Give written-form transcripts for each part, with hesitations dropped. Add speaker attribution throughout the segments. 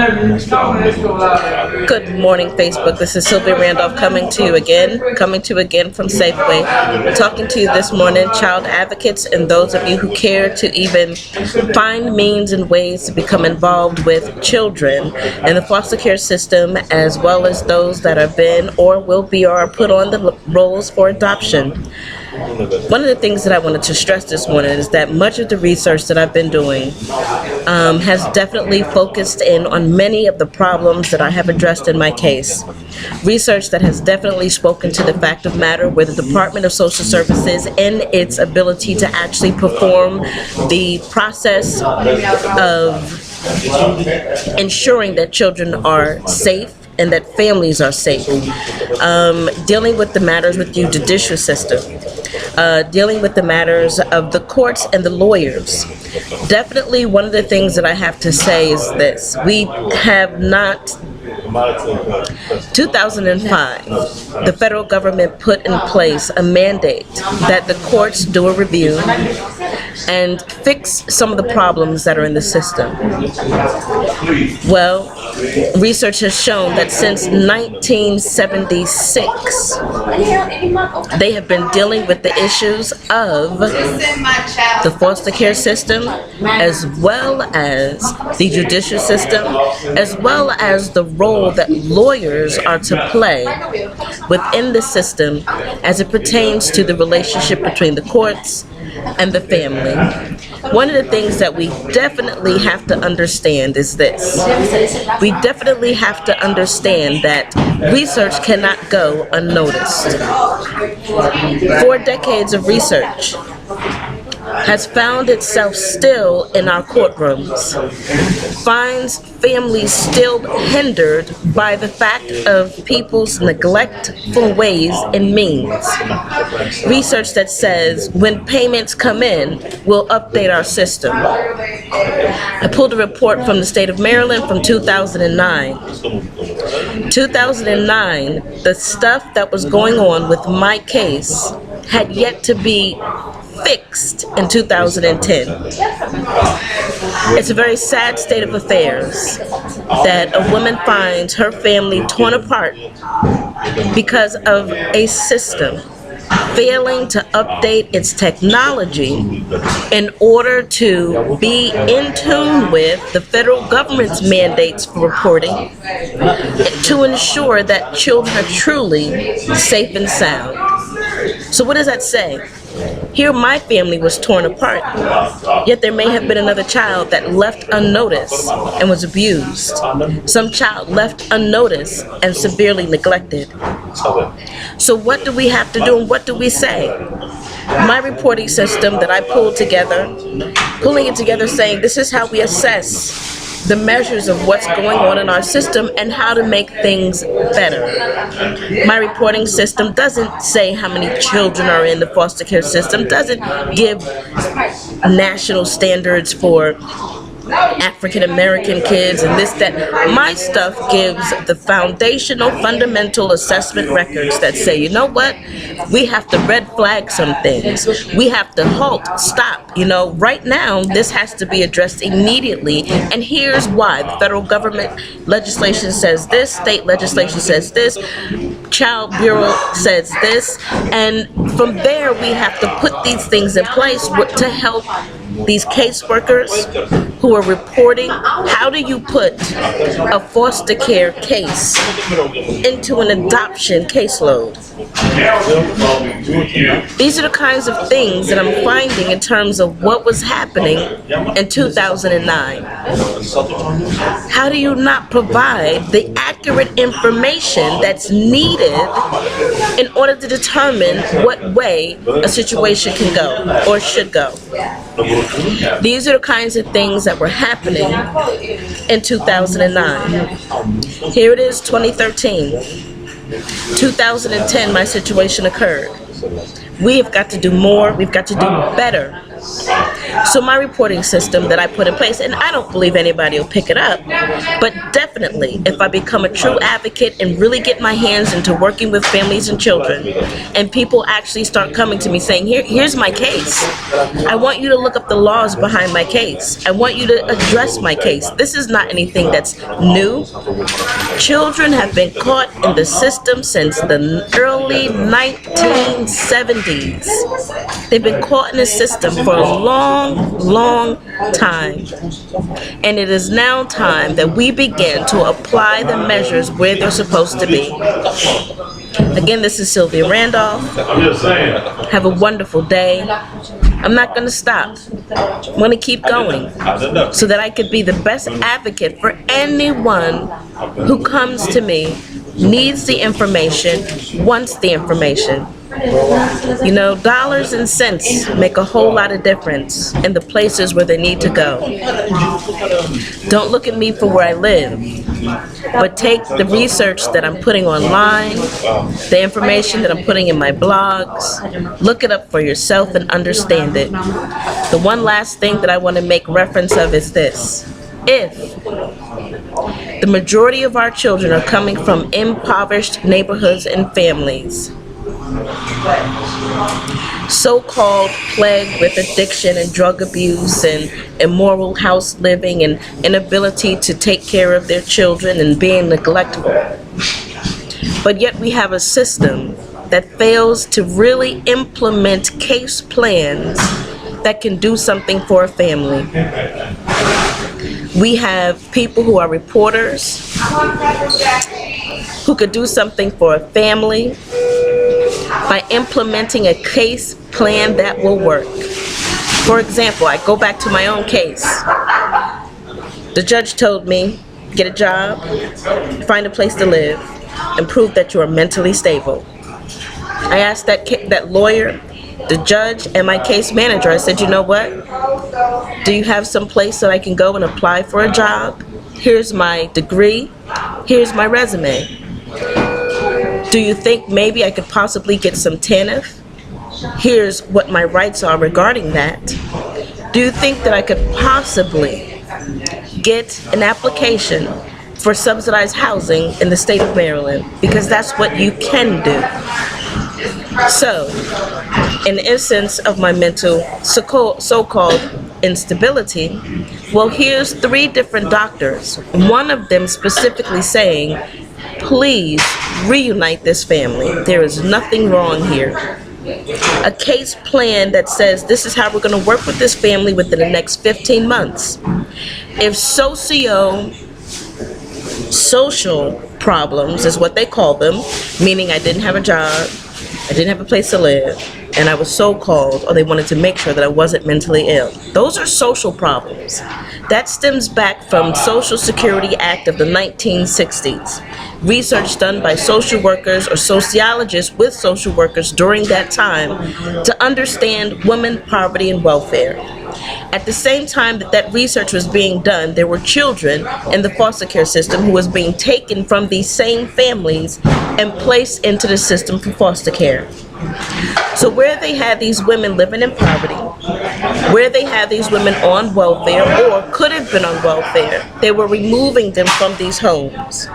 Speaker 1: Good morning, Facebook. This is Sylvia Randolph coming to you again from Safeway. Talking to you this morning, child advocates and those of you who care to even find means and ways to become involved with children in the foster care system, as well as those that have been or will be or are put on the rolls for adoption. One of the things that I wanted to stress this morning is that much of the research that I've been doing has definitely focused in on many of the problems that I have addressed in my case. Research that has definitely spoken to the fact of matter where the Department of Social Services, in its ability to actually perform the process of ensuring that children are safe and that families are safe, dealing with the matters with the judicial system, dealing with the matters of the courts and the lawyers. Definitely one of the things that I have to say is this: we have not 2005, the federal government put in place a mandate that the courts do a review and fix some of the problems that are in the system. Well, research has shown that since 1976, they have been dealing with the issues of the foster care system, as well as the judicial system, as well as the role that lawyers are to play within the system as it pertains to the relationship between the courts and the family. One of the things that we definitely have to understand is this. We definitely have to understand that research cannot go unnoticed. 4 decades of research has found itself still in our courtrooms, finds families still hindered by the fact of people's neglectful ways and means. Research that says when payments come in, we'll update our system. I pulled a report from the state of Maryland from 2009. 2009, the stuff that was going on with my case had yet to be fixed in 2010. It's a very sad state of affairs that a woman finds her family torn apart because of a system failing to update its technology in order to be in tune with the federal government's mandates for reporting to ensure that children are truly safe and sound. So what does that say? Here my family was torn apart, yet there may have been another child that left unnoticed and was abused. Some child left unnoticed and severely neglected. So what do we have to do and what do we say? My reporting system that I pulled together, pulling it together saying this is how we assess the measures of what's going on in our system and how to make things better. My reporting system doesn't say how many children are in the foster care system, doesn't give national standards for African American kids and this, that. My stuff gives the foundational, fundamental assessment records that say, you know what, we have to red flag some things. We have to halt, stop. You know, right now, this has to be addressed immediately, and here's why. The federal government legislation says this, state legislation says this, Child Bureau says this, and from there, we have to put these things in place to help these caseworkers who are reporting. How do you put a foster care case into an adoption caseload? These are the kinds of things that I'm finding in terms of what was happening in 2009. How do you not provide the accurate information that's needed in order to determine what way a situation can go or should go? These are the kinds of things that were happening in 2009. Here it is, 2013. 2010, my situation occurred. We have got to do more. We've got to do better. So my reporting system that I put in place, and I don't believe anybody will pick it up, but definitely if I become a true advocate and really get my hands into working with families and children, and people actually start coming to me saying, here's my case. I want you to look up the laws behind my case. I want you to address my case. This is not anything that's new. Children have been caught in the system since the early 1970s. They've been caught in the system for a long, long time. And it is now time that we begin to apply the measures where they're supposed to be. Again, this is Sylvia Randolph. Have a wonderful day. I'm not going to stop. I'm going to keep going so that I could be the best advocate for anyone who comes to me, needs the information, wants the information. You know, dollars and cents make a whole lot of difference in the places where they need to go. Don't look at me for where I live, but take the research that I'm putting online, the information that I'm putting in my blogs, look it up for yourself and understand it. The one last thing that I want to make reference of is this. If the majority of our children are coming from impoverished neighborhoods and families, so-called plagued with addiction and drug abuse and immoral house living and inability to take care of their children and being neglectful. But yet we have a system that fails to really implement case plans that can do something for a family. We have people who are reporters who could do something for a family by implementing a case plan that will work. For example, I go back to my own case. The judge told me, get a job, find a place to live, and prove that you are mentally stable. I asked that lawyer, the judge, and my case manager, I said, you know what? Do you have some place that I can go and apply for a job? Here's my degree. Here's my resume. Do you think maybe I could possibly get some TANIF? Here's what my rights are regarding that. Do you think that I could possibly get an application for subsidized housing in the state of Maryland? Because that's what you can do. So, in the instance of my mental so-called instability, well, here's 3 different doctors, one of them specifically saying, please reunite this family. There is nothing wrong here. A case plan that says this is how we're going to work with this family within the next 15 months. If social problems is what they call them, meaning I didn't have a job, I didn't have a place to live, and I was so-called, or they wanted to make sure that I wasn't mentally ill. Those are social problems. That stems back from Social Security Act of the 1960s. Research done by social workers or sociologists with social workers during that time to understand women, poverty, and welfare. At the same time that research was being done, there were children in the foster care system who was being taken from these same families and placed into the system for foster care. So where they had these women living in poverty, where they had these women on welfare or could have been on welfare, they were removing them from these homes.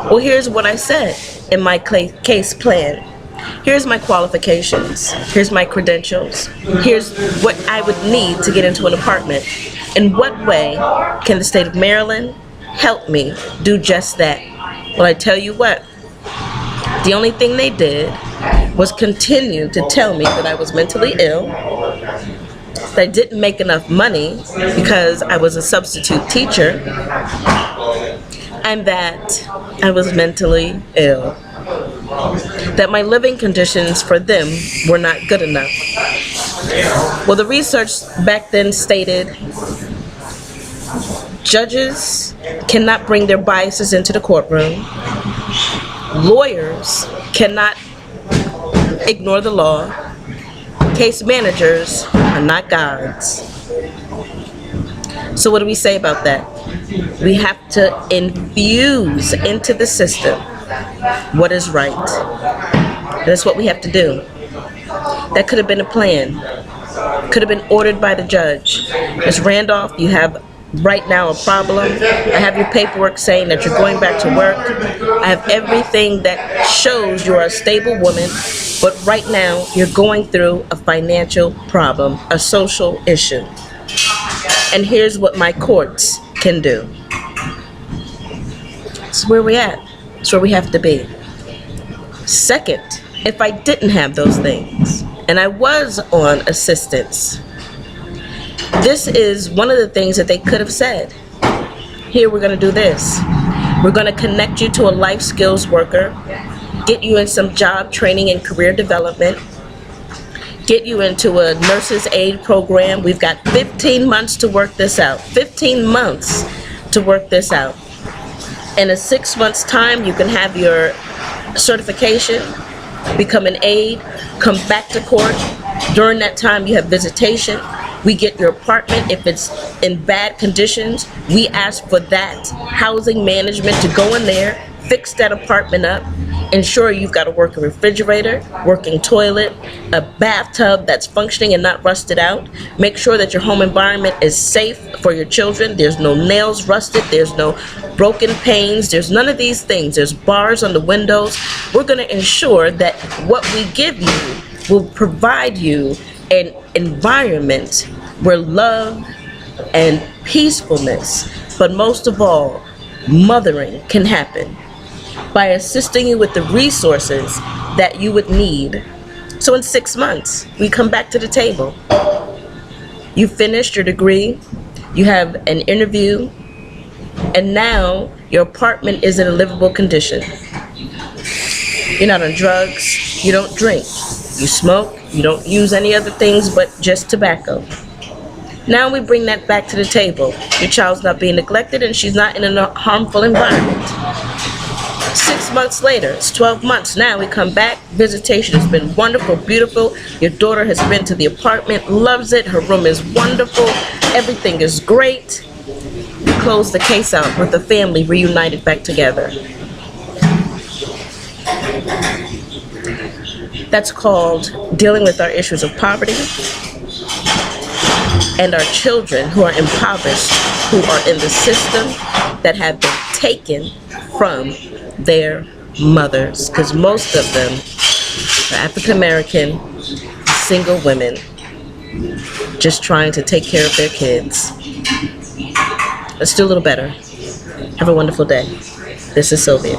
Speaker 1: Well, here's what I said in my case plan. Here's my qualifications. Here's my credentials. Here's what I would need to get into an apartment. In what way can the state of Maryland help me do just that? Well, I tell you what, the only thing they did was continue to tell me that I was mentally ill, that I didn't make enough money because I was a substitute teacher, and that I was mentally ill. That my living conditions for them were not good enough. Well, the research back then stated judges cannot bring their biases into the courtroom. Lawyers cannot ignore the law. Case managers are not gods. So what do we say about that? We have to infuse into the system what is right. That's what we have to do. That could have been a plan. Could have been ordered by the judge. Ms. Randolph, you have right now a problem. I have your paperwork saying that you're going back to work. I have everything that shows you're a stable woman, but right now you're going through a financial problem, a social issue. And here's what my courts can do. It's where we're at. It's where we have to be. Second, if I didn't have those things and I was on assistance, this is one of the things that they could have said. Here, we're going to do this. We're going to connect you to a life skills worker, get you in some job training and career development, get you into a nurse's aid program. We've got 15 months to work this out. 15 months to work this out. In a 6 months time, you can have your certification, become an aide, come back to court. During that time, you have visitation. We get your apartment. If it's in bad conditions, we ask for that housing management to go in there, fix that apartment up, ensure you've got a working refrigerator, working toilet, a bathtub that's functioning and not rusted out. Make sure that your home environment is safe for your children. There's no nails rusted. There's no broken panes. There's none of these things. There's bars on the windows. We're going to ensure that what we give you will provide you an environment where love and peacefulness, but most of all, mothering can happen by assisting you with the resources that you would need. So in 6 months, we come back to the table. You finished your degree, you have an interview, and now your apartment is in a livable condition. You're not on drugs, you don't drink, you smoke, you don't use any other things but just tobacco. Now we bring that back to the table. Your child's not being neglected and she's not in a harmful environment. 6 months later, it's 12 months. Now we come back. Visitation has been wonderful, beautiful. Your daughter has been to the apartment, loves it. Her room is wonderful. Everything is great. We close the case out with the family reunited back together. That's called dealing with our issues of poverty and our children who are impoverished, who are in the system, that have been taken from their mothers, because most of them are African American, single women, just trying to take care of their kids. Let's do a little better. Have a wonderful day. This is Sylvia.